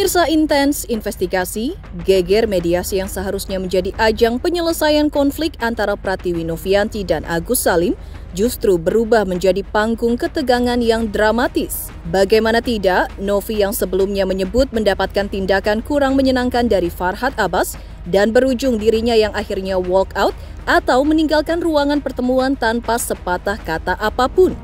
Pemirsa, intens investigasi, geger mediasi yang seharusnya menjadi ajang penyelesaian konflik antara Pratiwi Novianti dan Agus Salim justru berubah menjadi panggung ketegangan yang dramatis. Bagaimana tidak, Novi yang sebelumnya menyebut mendapatkan tindakan kurang menyenangkan dari Farhad Abbas dan berujung dirinya yang akhirnya walk out atau meninggalkan ruangan pertemuan tanpa sepatah kata apapun.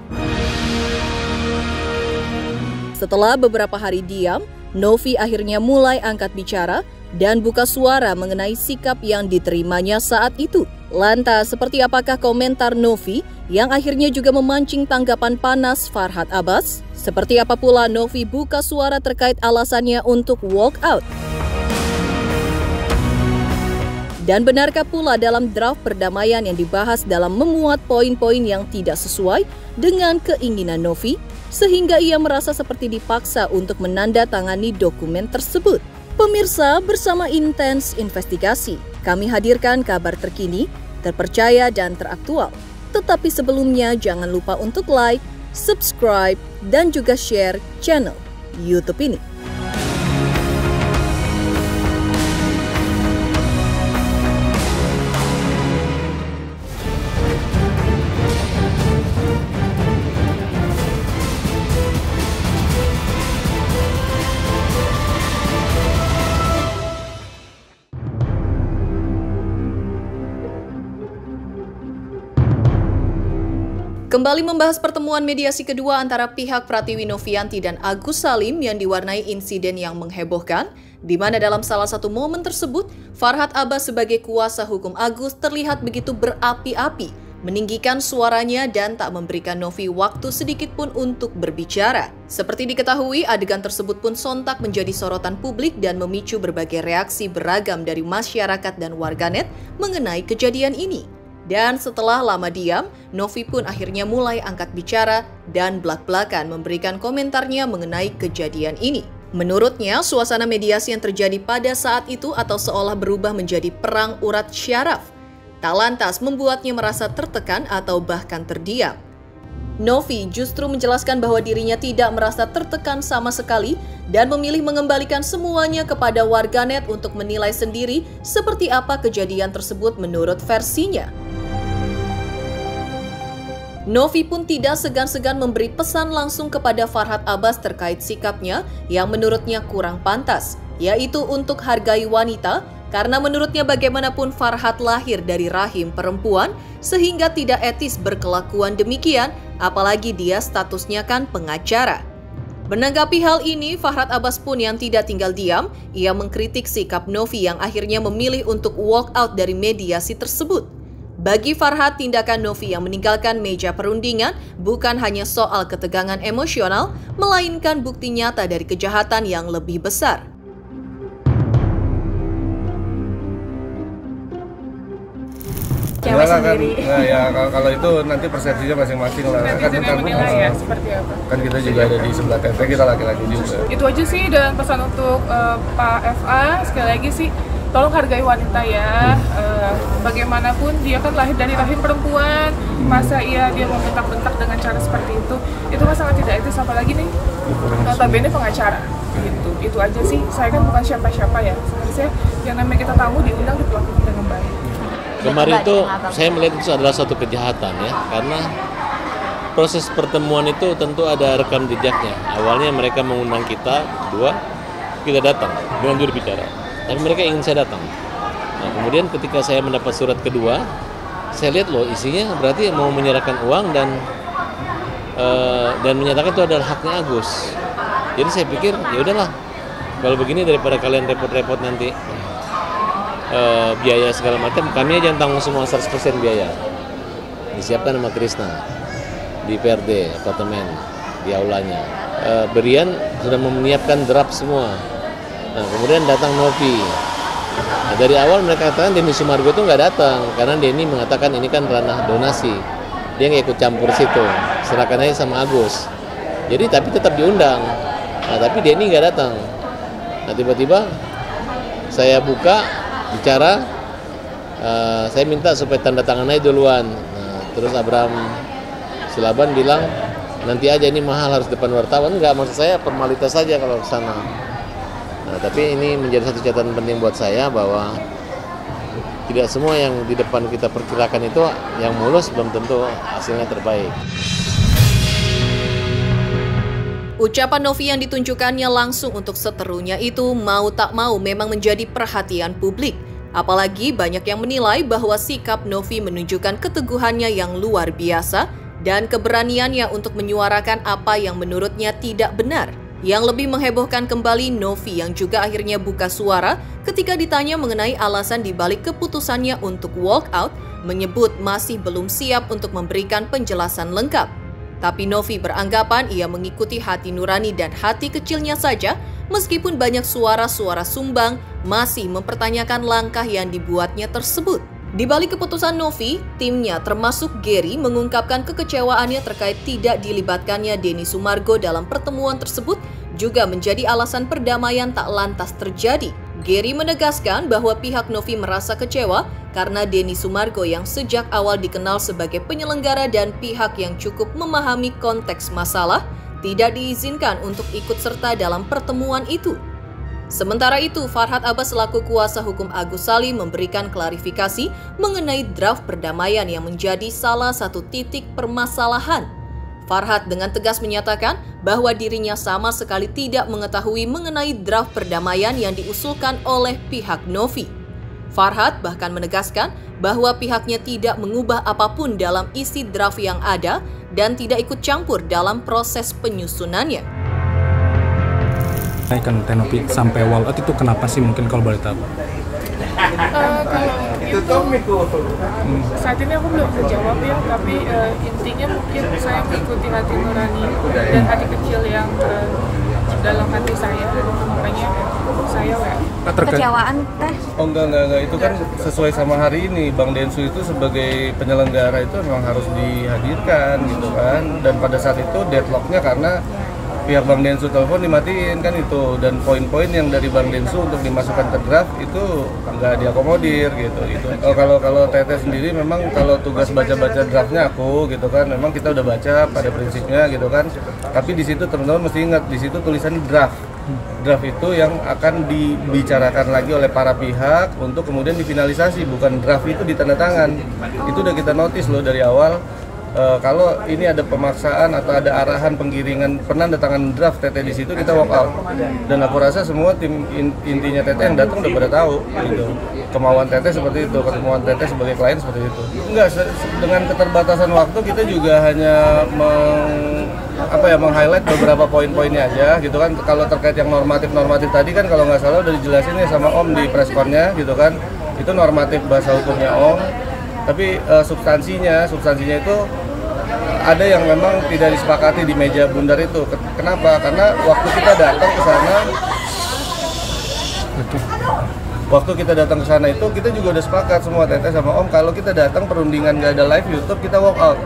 Setelah beberapa hari diam, Novi akhirnya mulai angkat bicara dan buka suara mengenai sikap yang diterimanya saat itu. Lantas, seperti apakah komentar Novi yang akhirnya juga memancing tanggapan panas Farhad Abbas? Seperti apa pula Novi buka suara terkait alasannya untuk walk out? Dan benarkah pula dalam draft perdamaian yang dibahas dalam memuat poin-poin yang tidak sesuai dengan keinginan Novi, sehingga ia merasa seperti dipaksa untuk menandatangani dokumen tersebut? Pemirsa, bersama intens investigasi, kami hadirkan kabar terkini, terpercaya dan teraktual. Tetapi sebelumnya jangan lupa untuk like, subscribe, dan juga share channel YouTube ini. Kembali membahas pertemuan mediasi kedua antara pihak Pratiwi Novianti dan Agus Salim yang diwarnai insiden yang menghebohkan, di mana dalam salah satu momen tersebut, Farhad Abbas sebagai kuasa hukum Agus terlihat begitu berapi-api, meninggikan suaranya dan tak memberikan Novi waktu sedikit pun untuk berbicara. Seperti diketahui, adegan tersebut pun sontak menjadi sorotan publik dan memicu berbagai reaksi beragam dari masyarakat dan warganet mengenai kejadian ini. Dan setelah lama diam, Novi pun akhirnya mulai angkat bicara dan belak-belakan memberikan komentarnya mengenai kejadian ini. Menurutnya, suasana mediasi yang terjadi pada saat itu atau seolah berubah menjadi perang urat syaraf, tak lantas membuatnya merasa tertekan atau bahkan terdiam. Novi justru menjelaskan bahwa dirinya tidak merasa tertekan sama sekali dan memilih mengembalikan semuanya kepada warganet untuk menilai sendiri seperti apa kejadian tersebut menurut versinya. Novi pun tidak segan-segan memberi pesan langsung kepada Farhad Abbas terkait sikapnya yang menurutnya kurang pantas, yaitu untuk hargai wanita, karena menurutnya bagaimanapun Farhad lahir dari rahim perempuan sehingga tidak etis berkelakuan demikian, apalagi dia statusnya kan pengacara. Menanggapi hal ini, Farhad Abbas pun yang tidak tinggal diam, ia mengkritik sikap Novi yang akhirnya memilih untuk walk out dari mediasi tersebut. Bagi Farhad, tindakan Novi yang meninggalkan meja perundingan bukan hanya soal ketegangan emosional, melainkan bukti nyata dari kejahatan yang lebih besar. Cewek sendiri. Nah ya, kalau itu nanti persepsinya masing-masing lah. Ya, seperti apa? Kan kita juga ada di sebelah tete, kita laki-laki juga. Itu aja sih, dan pesan untuk Pak FA, sekali lagi sih, tolong hargai wanita ya. Bagaimanapun dia kan lahir dari rahim perempuan, masa dia mau bentak-bentak dengan cara seperti itu kan sangat tidak etis, apalagi nih notabene pengacara. Itu aja sih. Saya kan bukan siapa-siapa ya. Seharusnya yang namanya kita tamu diundang diperlakukan dengan baik. Kemarin itu saya melihat itu adalah suatu kejahatan ya, karena proses pertemuan itu tentu ada rekam jejaknya. Awalnya mereka mengundang kita, kedua kita datang dengan juru bicara, tapi mereka ingin saya datang. Nah, kemudian ketika saya mendapat surat kedua, saya lihat loh isinya berarti mau menyerahkan uang dan menyatakan itu adalah haknya Agus. Jadi saya pikir ya udahlah, kalau begini daripada kalian repot-repot nanti biaya segala macam, kami aja yang tanggung semua 100% biaya. Disiapkan sama Krisna di PRD apartemen di aulanya. Berian sudah menyiapkan draft semua. Nah, kemudian datang Novi. Nah, dari awal mereka katakan Denny Sumargo itu nggak datang karena Denny mengatakan ini kan ranah donasi, dia nggak ikut campur situ, serahkan aja sama Agus. Jadi tapi tetap diundang. Nah, tapi Denny nggak datang. Nah, tiba-tiba saya buka bicara, saya minta supaya tanda tangan aja duluan. Nah, terus Abraham Silaban bilang nanti aja, ini mahal harus depan wartawan. Enggak, maksud saya formalitas saja kalau ke sana. Nah, tapi ini menjadi satu catatan penting buat saya bahwa tidak semua yang di depan kita perkirakan itu yang mulus belum tentu hasilnya terbaik. Ucapan Novi yang ditunjukkannya langsung untuk seterunya itu mau tak mau memang menjadi perhatian publik. Apalagi banyak yang menilai bahwa sikap Novi menunjukkan keteguhannya yang luar biasa dan keberaniannya untuk menyuarakan apa yang menurutnya tidak benar. Yang lebih menghebohkan kembali Novi yang juga akhirnya buka suara ketika ditanya mengenai alasan dibalik keputusannya untuk walk out, menyebut masih belum siap untuk memberikan penjelasan lengkap. Tapi Novi beranggapan ia mengikuti hati nurani dan hati kecilnya saja, meskipun banyak suara-suara sumbang masih mempertanyakan langkah yang dibuatnya tersebut. Di balik keputusan Novi, timnya termasuk Gary mengungkapkan kekecewaannya terkait tidak dilibatkannya Denny Sumargo dalam pertemuan tersebut juga menjadi alasan perdamaian tak lantas terjadi. Gary menegaskan bahwa pihak Novi merasa kecewa karena Denny Sumargo yang sejak awal dikenal sebagai penyelenggara dan pihak yang cukup memahami konteks masalah tidak diizinkan untuk ikut serta dalam pertemuan itu. Sementara itu, Farhad Abbas selaku kuasa hukum Agus Salim memberikan klarifikasi mengenai draft perdamaian yang menjadi salah satu titik permasalahan. Farhad dengan tegas menyatakan bahwa dirinya sama sekali tidak mengetahui mengenai draft perdamaian yang diusulkan oleh pihak Novi. Farhad bahkan menegaskan bahwa pihaknya tidak mengubah apapun dalam isi draft yang ada dan tidak ikut campur dalam proses penyusunannya. Naikkan Novi sampai walk out itu kenapa sih, mungkin kalau boleh tahu? Kalau itu saat ini aku belum bisa jawab ya, tapi intinya mungkin saya mengikuti hati nurani dan hati kecil yang dalam hati saya, makanya saya kecewaan teh. Oh enggak, itu kan sesuai sama hari ini. Bang Densu itu sebagai penyelenggara itu memang harus dihadirkan gitu kan, dan pada saat itu deadlocknya karena pihak Bang Densu telepon dimatiin kan itu, dan poin-poin yang dari Bang Densu untuk dimasukkan ke draft itu nggak diakomodir gitu. Kalau Teteh sendiri memang kalau tugas baca-baca draftnya aku gitu kan, memang kita udah baca pada prinsipnya gitu kan. Tapi di situ teman-teman mesti ingat, di situ tulisan draft. Draft itu yang akan dibicarakan lagi oleh para pihak untuk kemudian difinalisasi, bukan draft itu ditandatangan. Itu udah kita notice loh dari awal. Kalau ini ada pemaksaan atau ada arahan penggiringan penandatangan draft Teteh di situ, kita walk out. Dan aku rasa semua tim intinya Teteh yang datang udah pada tahu gitu. Kemauan Teteh seperti itu, kemauan Teteh sebagai klien seperti itu. Enggak, dengan keterbatasan waktu kita juga hanya meng-highlight beberapa poin-poinnya aja gitu kan. Kalau terkait yang normatif tadi kan, kalau nggak salah udah dijelasin ya sama Om di press con-nya gitu kan. Itu normatif bahasa hukumnya Om. Tapi substansinya itu ada yang memang tidak disepakati di meja bundar itu. Kenapa? Karena waktu kita datang ke sana itu kita juga udah sepakat semua Teteh sama Om, kalau kita datang perundingan nggak ada live YouTube, kita walk out.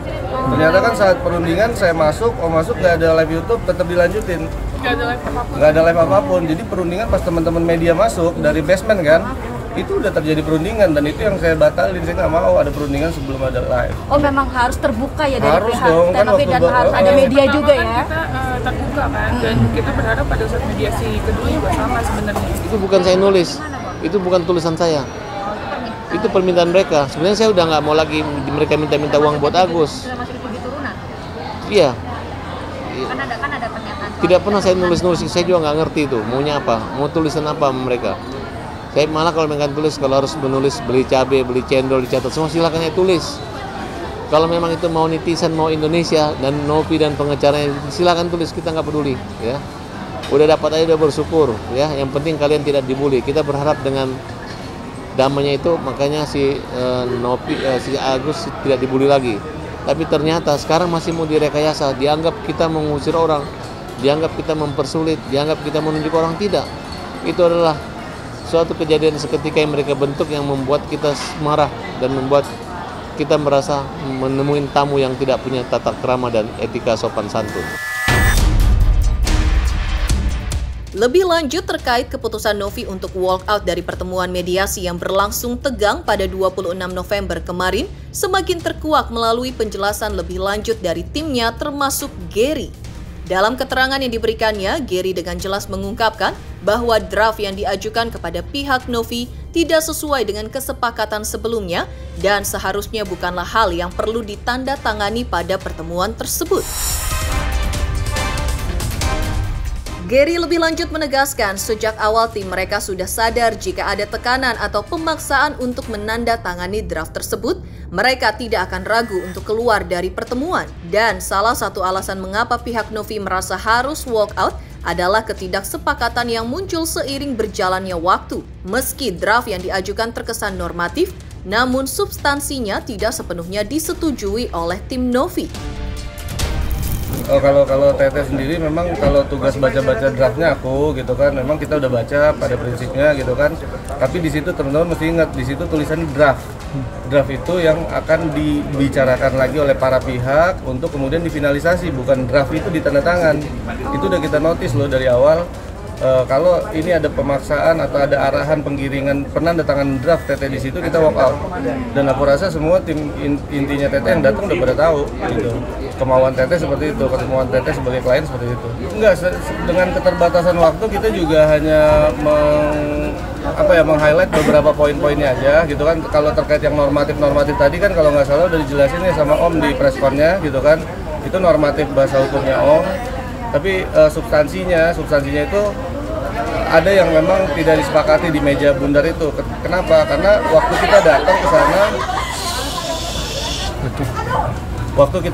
Ternyata kan saat perundingan saya masuk, Om masuk, nggak ada live YouTube, tetap dilanjutin. Nggak ada live apapun. Jadi perundingan pas teman-teman media masuk dari basement kan, itu udah terjadi perundingan, dan itu yang saya batalin. Saya nggak mau ada perundingan sebelum ada live. Oh, memang harus terbuka ya dari harus pihak dong, kan Novi, dan harus ada media juga ya. Kita terbuka kan, dan kita berharap pada saat mediasi kedua juga sama sebenarnya. Itu bukan saya nulis, itu bukan tulisan saya. Itu permintaan mereka. Sebenarnya saya udah nggak mau lagi mereka minta uang buat Agus. Sudah masuk di tujuh turunan. Iya. Kan ada pernyataan. Tidak pernah saya nulis, saya juga nggak ngerti itu maunya apa, mau tulisan apa mereka. Saya malah kalau mereka tulis, kalau harus menulis beli cabai, beli cendol, dicatat semua, silakan ya tulis. Kalau memang itu mau netizen, mau Indonesia dan Novi dan pengacaranya, silakan tulis, kita nggak peduli ya. Udah dapat aja, udah bersyukur ya. Yang penting kalian tidak dibully. Kita berharap dengan damainya itu, makanya si Agus tidak dibully lagi. Tapi ternyata sekarang masih mau direkayasa, dianggap kita mengusir orang, dianggap kita mempersulit, dianggap kita menunjuk orang. Tidak. Itu adalah suatu kejadian seketika yang mereka bentuk yang membuat kita marah dan membuat kita merasa menemui tamu yang tidak punya tata krama dan etika sopan santun. Lebih lanjut terkait keputusan Novi untuk walk out dari pertemuan mediasi yang berlangsung tegang pada 26 November kemarin, semakin terkuak melalui penjelasan lebih lanjut dari timnya termasuk Gary. Dalam keterangan yang diberikannya, Gary dengan jelas mengungkapkan bahwa draft yang diajukan kepada pihak Novi tidak sesuai dengan kesepakatan sebelumnya dan seharusnya bukanlah hal yang perlu ditandatangani pada pertemuan tersebut. Gary lebih lanjut menegaskan sejak awal tim mereka sudah sadar jika ada tekanan atau pemaksaan untuk menandatangani draft tersebut, mereka tidak akan ragu untuk keluar dari pertemuan. Dan salah satu alasan mengapa pihak Novi merasa harus walk out adalah ketidaksepakatan yang muncul seiring berjalannya waktu. Meski draft yang diajukan terkesan normatif, namun substansinya tidak sepenuhnya disetujui oleh tim Novi. Kalau Teteh sendiri memang kalau tugas baca-baca draftnya aku gitu kan, memang kita udah baca pada prinsipnya gitu kan. Tapi di situ teman-teman mesti ingat, di situ tulisan draft. Draft itu yang akan dibicarakan lagi oleh para pihak untuk kemudian difinalisasi, bukan draft itu ditandatangan. Itu udah kita notice loh dari awal. Kalau ini ada pemaksaan atau ada arahan penggiringan penandatangan draft Teteh di situ, kita walk out. Dan aku rasa semua tim intinya Teteh yang datang udah pada tahu gitu. Kemauan Teteh seperti itu, kemauan Teteh sebagai klien seperti itu. Enggak, dengan keterbatasan waktu kita juga hanya meng-highlight beberapa poin-poinnya aja gitu kan. Kalau terkait yang normatif tadi kan kalau nggak salah udah dijelasin ya sama Om di press con-nya gitu kan. Itu normatif bahasa hukumnya Om. Tapi substansinya itu ada yang memang tidak disepakati di meja bundar itu. Kenapa? Karena waktu kita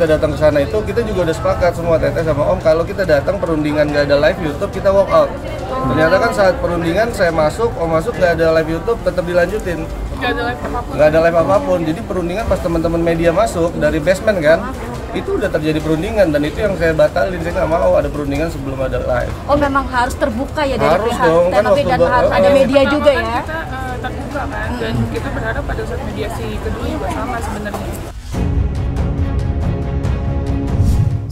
datang ke sana itu kita juga udah sepakat semua Teteh sama Om kalau kita datang perundingan nggak ada live YouTube kita walk out. Ternyata kan saat perundingan saya masuk, Om masuk nggak ada live YouTube tetap dilanjutin. Nggak ada live apapun. Jadi perundingan pas teman-teman media masuk dari basement kan, itu udah terjadi perundingan dan itu yang saya batalin. Saya nggak mau ada perundingan sebelum ada live. Oh, memang harus terbuka ya dari harus pihak dong, kan Novi dan harus ada media juga ya. Kita terbuka kan, dan kita berharap pada saat mediasi kedua juga sama sebenarnya.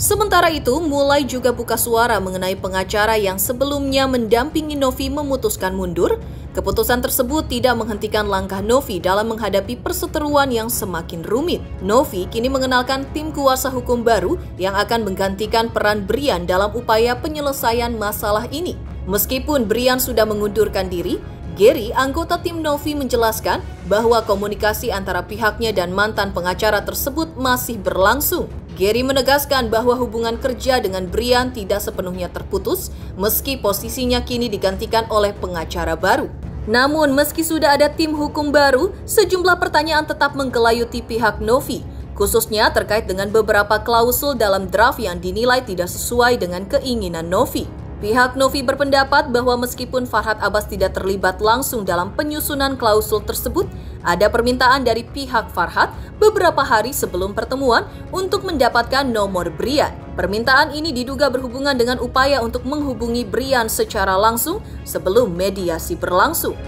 Sementara itu, mulai juga buka suara mengenai pengacara yang sebelumnya mendampingi Novi memutuskan mundur. Keputusan tersebut tidak menghentikan langkah Novi dalam menghadapi perseteruan yang semakin rumit. Novi kini mengenalkan tim kuasa hukum baru yang akan menggantikan peran Brian dalam upaya penyelesaian masalah ini. Meskipun Brian sudah mengundurkan diri, Gary, anggota tim Novi, menjelaskan bahwa komunikasi antara pihaknya dan mantan pengacara tersebut masih berlangsung. Gary menegaskan bahwa hubungan kerja dengan Brian tidak sepenuhnya terputus meski posisinya kini digantikan oleh pengacara baru. Namun meski sudah ada tim hukum baru, sejumlah pertanyaan tetap menggelayuti pihak Novi, khususnya terkait dengan beberapa klausul dalam draft yang dinilai tidak sesuai dengan keinginan Novi. Pihak Novi berpendapat bahwa meskipun Farhad Abbas tidak terlibat langsung dalam penyusunan klausul tersebut, ada permintaan dari pihak Farhad beberapa hari sebelum pertemuan untuk mendapatkan nomor Brian. Permintaan ini diduga berhubungan dengan upaya untuk menghubungi Brian secara langsung sebelum mediasi berlangsung.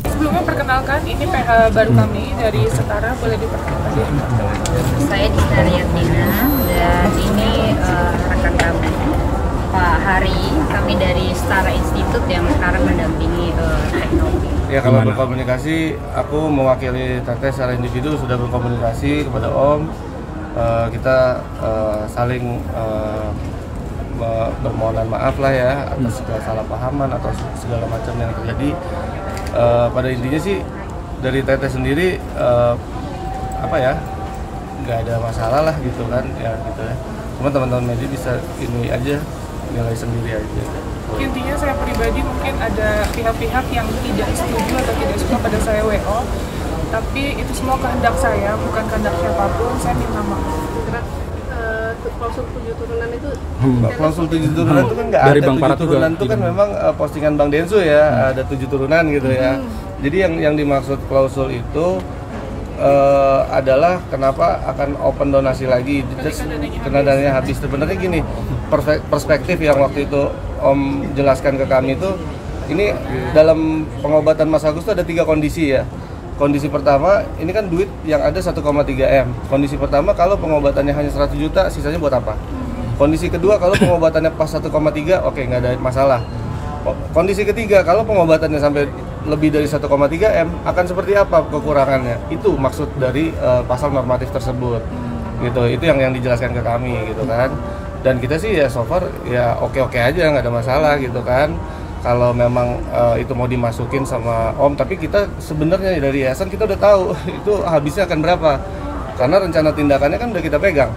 Sebelumnya perkenalkan, ini PH baru kami dari Setara, boleh diperkenalkan? Saya Dina Riyatina dan ini rekan kami Pak Hari, kami dari Setara Institute yang sekarang mendampingi teknologi. Ya kalau berkomunikasi, aku mewakili Teteh secara individu sudah berkomunikasi kepada Om. Kita saling bermohonan maaf lah ya atas segala salah pahaman atau segala macam yang terjadi. Pada intinya sih dari Teteh sendiri nggak ada masalah lah gitu kan ya gitu ya. Cuma teman-teman media bisa ini aja nilai sendiri aja. Intinya saya pribadi mungkin ada pihak-pihak yang tidak setuju atau tidak suka pada saya WO, tapi itu semua kehendak saya, bukan kehendak siapapun. Saya minta maaf. Klausul 7 turunan itu klausul 7 turunan itu kan nggak ada. 7 turunan itu kan memang postingan Bang Densu ya, ada 7 turunan gitu ya. Jadi yang dimaksud klausul itu adalah kenapa akan open donasi lagi karena dananya habis. Sebenarnya gini, perspektif yang waktu itu Om jelaskan ke kami itu, ini dalam pengobatan Mas Agus itu ada 3 kondisi ya. Kondisi pertama, ini kan duit yang ada 1,3 M. Kondisi pertama, kalau pengobatannya hanya 100 juta, sisanya buat apa? Kondisi kedua, kalau pengobatannya pas 1,3, oke, nggak ada masalah. Kondisi ketiga, kalau pengobatannya sampai lebih dari 1,3 M, akan seperti apa kekurangannya? Itu maksud dari pasal normatif tersebut. Gitu, itu yang dijelaskan ke kami gitu kan. Dan kita sih ya so far ya oke-oke aja, nggak ada masalah gitu kan. Kalau memang itu mau dimasukin sama Om, tapi kita sebenarnya dari yayasan kita udah tahu itu habisnya akan berapa. Karena rencana tindakannya kan udah kita pegang.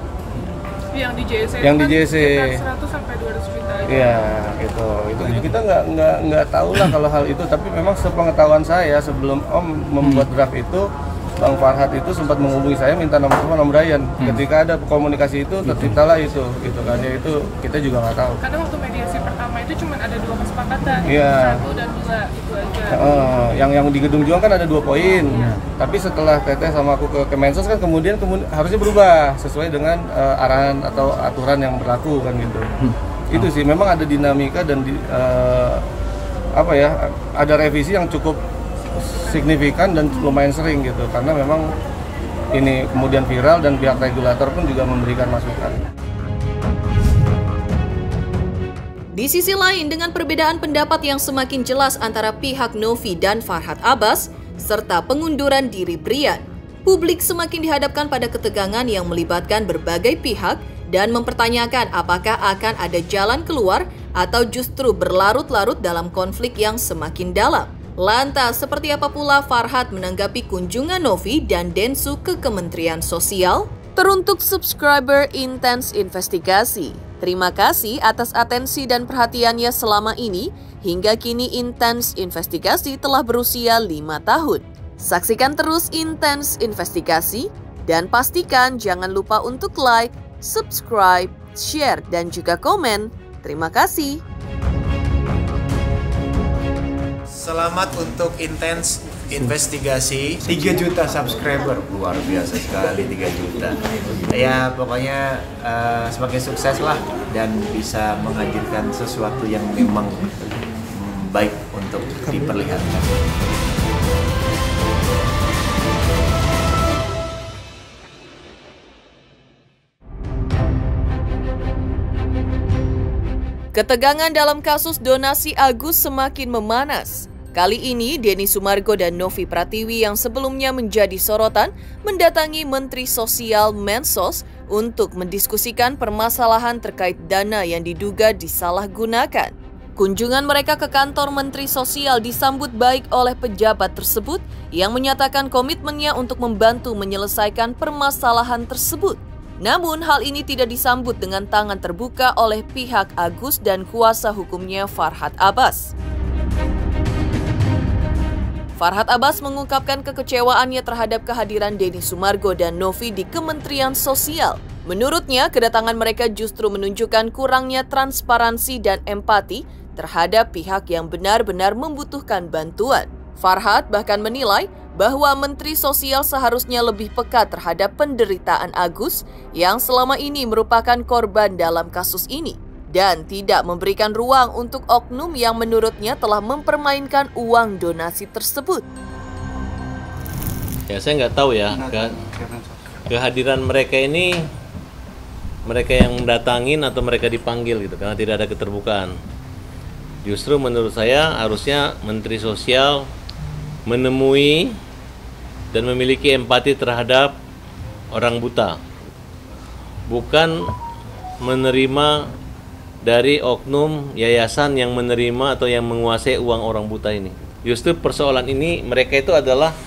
Yang di JC Yang di kan JC. sekitar 100 sampai 200 juta aja. Iya, gitu. Itu kita nggak tahu lah kalau hal itu, tapi memang sepengetahuan saya sebelum Om membuat draft itu, Bang Farhad itu sempat menghubungi saya minta nomor telepon Om Brian. Ketika ada komunikasi itu terciptalah itu, gitu kan. Ya itu kita juga nggak tahu. Karena waktu mediasi pertama itu cuma ada 2 kesepakatan, Iya. 1 dan 2 itu aja. Yang di Gedung Juang kan ada 2 poin. Tapi setelah Teteh sama aku ke Kemensos kan kemudian harusnya berubah sesuai dengan arahan atau aturan yang berlaku kan gitu. Itu sih memang ada dinamika dan ada revisi yang cukup signifikan dan lumayan sering gitu, karena memang ini kemudian viral dan pihak regulator pun juga memberikan masukan. Di sisi lain, dengan perbedaan pendapat yang semakin jelas antara pihak Novi dan Farhad Abbas, serta pengunduran diri Brian, publik semakin dihadapkan pada ketegangan yang melibatkan berbagai pihak dan mempertanyakan apakah akan ada jalan keluar atau justru berlarut-larut dalam konflik yang semakin dalam. Lantas, seperti apa pula Farhad menanggapi kunjungan Novi dan Densu ke Kementerian Sosial? Teruntuk subscriber Intens Investigasi, terima kasih atas atensi dan perhatiannya selama ini. Hingga kini Intens Investigasi telah berusia 5 tahun. Saksikan terus Intens Investigasi dan pastikan jangan lupa untuk like, subscribe, share, dan juga komen. Terima kasih. Selamat untuk Intens Investigasi. 3 juta subscriber, luar biasa sekali 3 juta. Ya pokoknya semakin sukses lah dan bisa menghadirkan sesuatu yang memang baik untuk diperlihatkan. Ketegangan dalam kasus donasi Agus semakin memanas. Kali ini, Denny Sumargo dan Novi Pratiwi yang sebelumnya menjadi sorotan mendatangi Menteri Sosial Mensos untuk mendiskusikan permasalahan terkait dana yang diduga disalahgunakan. Kunjungan mereka ke kantor Menteri Sosial disambut baik oleh pejabat tersebut yang menyatakan komitmennya untuk membantu menyelesaikan permasalahan tersebut. Namun hal ini tidak disambut dengan tangan terbuka oleh pihak Agus dan kuasa hukumnya Farhad Abbas. Farhad Abbas mengungkapkan kekecewaannya terhadap kehadiran Denny Sumargo dan Novi di Kementerian Sosial. Menurutnya, kedatangan mereka justru menunjukkan kurangnya transparansi dan empati terhadap pihak yang benar-benar membutuhkan bantuan. Farhad bahkan menilai bahwa Menteri Sosial seharusnya lebih peka terhadap penderitaan Agus yang selama ini merupakan korban dalam kasus ini dan tidak memberikan ruang untuk oknum yang menurutnya telah mempermainkan uang donasi tersebut. Ya saya nggak tahu ya kehadiran mereka ini, mereka yang mendatangin atau mereka dipanggil gitu, karena tidak ada keterbukaan. Justru menurut saya harusnya Menteri Sosial menemui dan memiliki empati terhadap orang buta, bukan menerima dari oknum yayasan yang menerima atau yang menguasai uang orang buta ini. Justru persoalan ini mereka itu adalah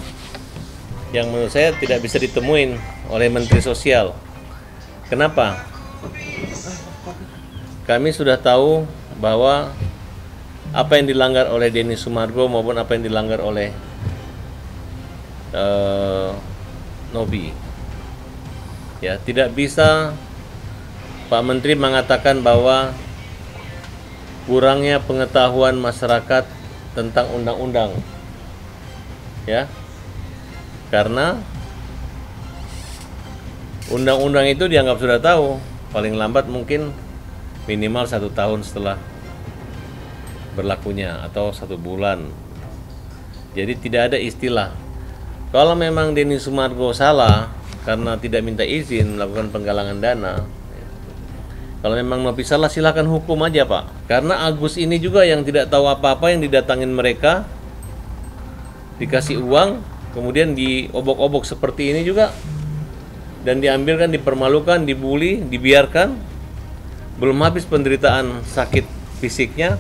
yang menurut saya tidak bisa ditemuin oleh Menteri Sosial. Kenapa? Kami sudah tahu bahwa apa yang dilanggar oleh Denny Sumargo maupun apa yang dilanggar oleh Novi. Ya, tidak bisa Pak Menteri mengatakan bahwa kurangnya pengetahuan masyarakat tentang undang-undang. Ya. Karena undang-undang itu dianggap sudah tahu, paling lambat mungkin minimal 1 tahun setelah berlakunya atau 1 bulan. Jadi tidak ada istilah. Kalau memang Denny Sumargo salah karena tidak minta izin melakukan penggalangan dana, kalau memang Novi salah silakan hukum aja Pak. Karena Agus ini juga yang tidak tahu apa-apa, yang didatangin mereka, dikasih uang, kemudian diobok-obok seperti ini juga, dan diambilkan, dipermalukan, dibully, dibiarkan. belum habis penderitaan sakit fisiknya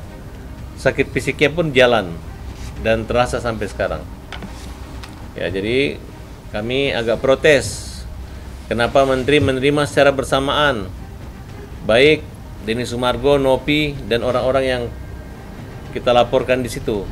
pun jalan dan terasa sampai sekarang. Ya, jadi kami agak protes kenapa Menteri menerima secara bersamaan baik Denny Sumargo, Nopi, dan orang-orang yang kita laporkan di situ.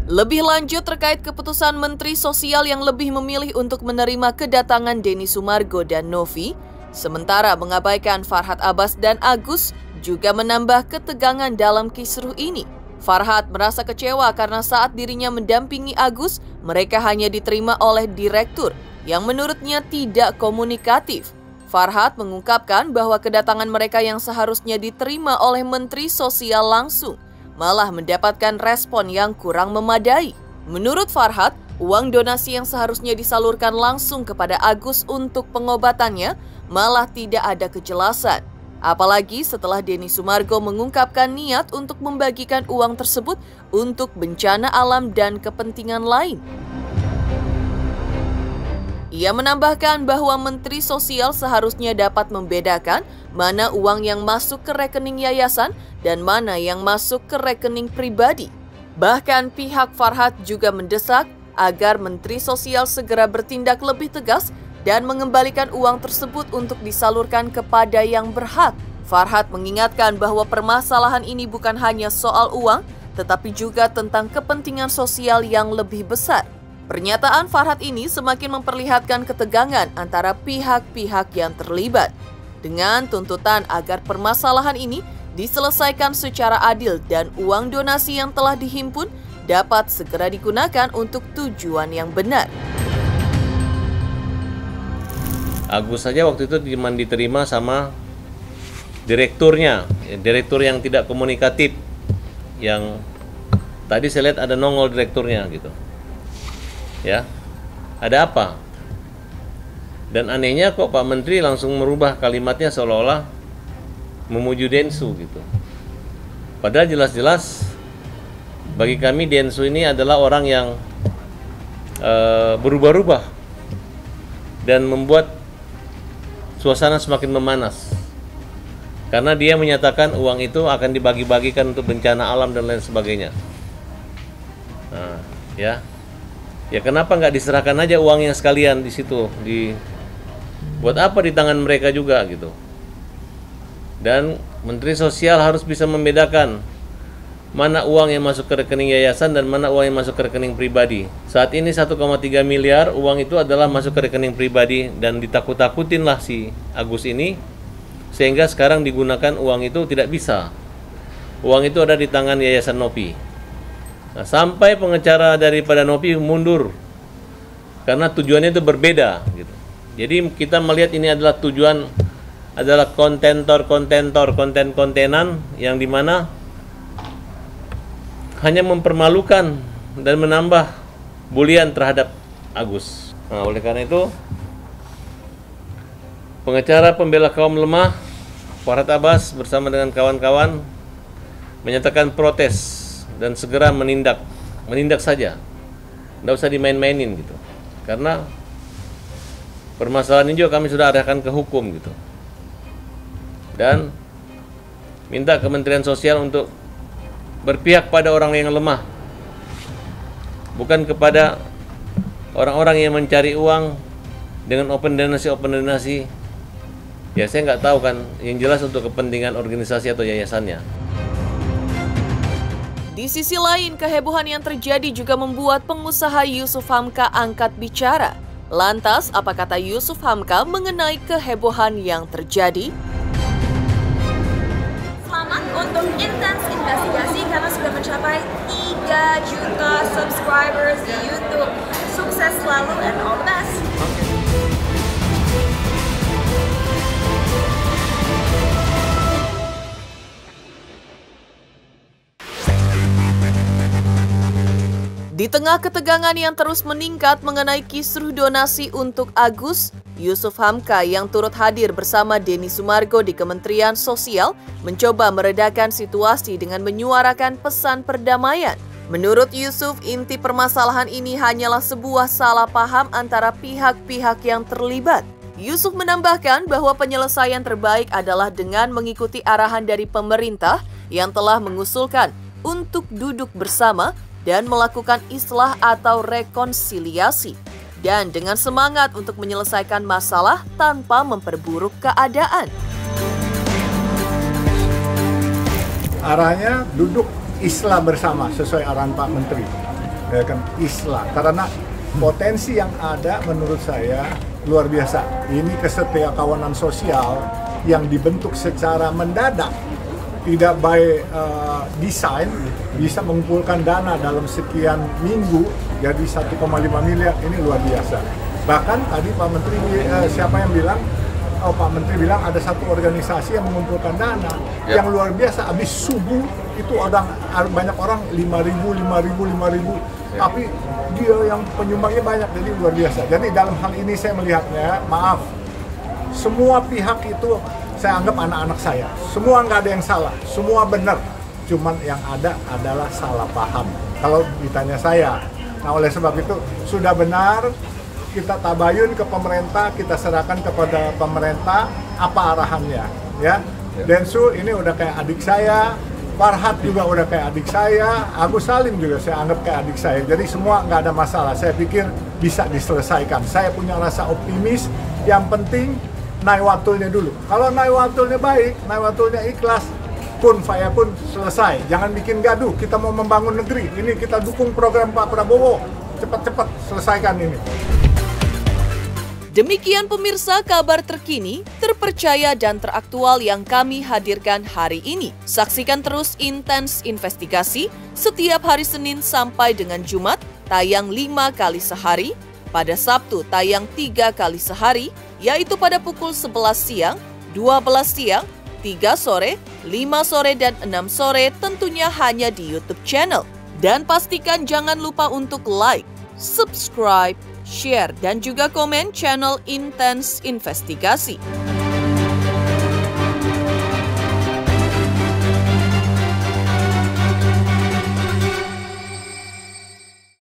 Lebih lanjut terkait keputusan Menteri Sosial yang lebih memilih untuk menerima kedatangan Denny Sumargo dan Novi, sementara mengabaikan Farhad Abbas dan Agus, juga menambah ketegangan dalam kisruh ini. Farhad merasa kecewa karena saat dirinya mendampingi Agus, mereka hanya diterima oleh direktur yang menurutnya tidak komunikatif. Farhad mengungkapkan bahwa kedatangan mereka yang seharusnya diterima oleh Menteri Sosial langsung malah mendapatkan respon yang kurang memadai. Menurut Farhad, uang donasi yang seharusnya disalurkan langsung kepada Agus untuk pengobatannya malah tidak ada kejelasan. Apalagi setelah Denny Sumargo mengungkapkan niat untuk membagikan uang tersebut untuk bencana alam dan kepentingan lain. Ia menambahkan bahwa Menteri Sosial seharusnya dapat membedakan mana uang yang masuk ke rekening yayasan dan mana yang masuk ke rekening pribadi. Bahkan pihak Farhad juga mendesak agar Menteri Sosial segera bertindak lebih tegas dan mengembalikan uang tersebut untuk disalurkan kepada yang berhak. Farhad mengingatkan bahwa permasalahan ini bukan hanya soal uang, tetapi juga tentang kepentingan sosial yang lebih besar. Pernyataan Farhad ini semakin memperlihatkan ketegangan antara pihak-pihak yang terlibat, dengan tuntutan agar permasalahan ini diselesaikan secara adil dan uang donasi yang telah dihimpun dapat segera digunakan untuk tujuan yang benar. Agus saja waktu itu cuma diterima sama direkturnya, direktur yang tidak komunikatif, yang tadi saya lihat ada nongol direkturnya gitu. Ya, ada apa? Dan anehnya kok Pak Menteri langsung merubah kalimatnya seolah-olah memuju Densu gitu. Padahal jelas-jelas bagi kami Densu ini adalah orang yang berubah-ubah dan membuat suasana semakin memanas. Karena dia menyatakan uang itu akan dibagi-bagikan untuk bencana alam dan lain sebagainya. Nah, ya kenapa nggak diserahkan aja uangnya sekalian di situ? Buat apa di tangan mereka juga gitu? Dan Menteri Sosial harus bisa membedakan mana uang yang masuk ke rekening yayasan dan mana uang yang masuk ke rekening pribadi. Saat ini 1,3 miliar uang itu adalah masuk ke rekening pribadi dan ditakut-takutin lah si Agus ini, sehingga sekarang digunakan uang itu tidak bisa. Uang itu ada di tangan Yayasan Nopi. Nah, sampai pengacara daripada Nopi mundur karena tujuannya itu berbeda gitu. Jadi kita melihat ini adalah tujuan adalah konten-kontenan yang dimana hanya mempermalukan dan menambah bulian terhadap Agus. Nah, oleh karena itu pengacara pembela kaum lemah Farhad Abbas bersama dengan kawan-kawan menyatakan protes dan segera menindak saja, nggak usah dimain-mainin gitu. Karena permasalahan ini juga kami sudah arahkan ke hukum gitu, dan minta Kementerian Sosial untuk berpihak pada orang yang lemah, bukan kepada orang-orang yang mencari uang dengan open donasi. Ya saya nggak tahu kan, yang jelas untuk kepentingan organisasi atau yayasannya. Di sisi lain, kehebohan yang terjadi juga membuat pengusaha Yusuf Hamka angkat bicara. Lantas, apa kata Yusuf Hamka mengenai kehebohan yang terjadi? Selamat untuk Intens Investigasi karena sudah mencapai 3 juta subscribers di YouTube. Sukses selalu and all the best. Di tengah ketegangan yang terus meningkat mengenai kisruh donasi untuk Agus, Yusuf Hamka yang turut hadir bersama Denny Sumargo di Kementerian Sosial mencoba meredakan situasi dengan menyuarakan pesan perdamaian. Menurut Yusuf, inti permasalahan ini hanyalah sebuah salah paham antara pihak-pihak yang terlibat. Yusuf menambahkan bahwa penyelesaian terbaik adalah dengan mengikuti arahan dari pemerintah yang telah mengusulkan untuk duduk bersama dan melakukan islah atau rekonsiliasi, dan dengan semangat untuk menyelesaikan masalah tanpa memperburuk keadaan. Arahnya duduk islah bersama sesuai arahan Pak Menteri, ya kan, islah, karena potensi yang ada menurut saya luar biasa. Ini kesetiakawanan sosial yang dibentuk secara mendadak, tidak by design, bisa mengumpulkan dana dalam sekian minggu jadi 1,5 miliar, ini luar biasa. Bahkan tadi Pak Menteri, siapa yang bilang? Oh, Pak Menteri bilang ada satu organisasi yang mengumpulkan dana yang luar biasa. Habis subuh itu banyak orang 5.000, tapi dia yang penyumbangnya banyak, jadi luar biasa. Jadi dalam hal ini saya melihatnya, maaf, semua pihak itu saya anggap anak-anak saya. Semua nggak ada yang salah, semua benar. Cuman yang ada adalah salah paham. Kalau ditanya saya, nah oleh sebab itu sudah benar. Kita tabayun ke pemerintah, kita serahkan kepada pemerintah apa arahannya, ya. Densu ini udah kayak adik saya, Farhat juga udah kayak adik saya, Agus Salim juga saya anggap kayak adik saya. Jadi semua nggak ada masalah. Saya pikir bisa diselesaikan. Saya punya rasa optimis. Yang penting naik-watulnya dulu. Kalau naik-watulnya baik, naik-watulnya ikhlas, pun saya pun selesai. Jangan bikin gaduh. Kita mau membangun negeri. Ini kita dukung program Pak Prabowo. Cepat-cepat selesaikan ini. Demikian pemirsa kabar terkini, terpercaya dan teraktual yang kami hadirkan hari ini. Saksikan terus Intens Investigasi setiap hari Senin sampai dengan Jumat, tayang 5 kali sehari, pada Sabtu tayang 3 kali sehari, yaitu pada pukul 11 siang, 12 siang, 3 sore, 5 sore, dan 6 sore, tentunya hanya di YouTube channel. Dan pastikan jangan lupa untuk like, subscribe, share, dan juga komen channel Intens Investigasi.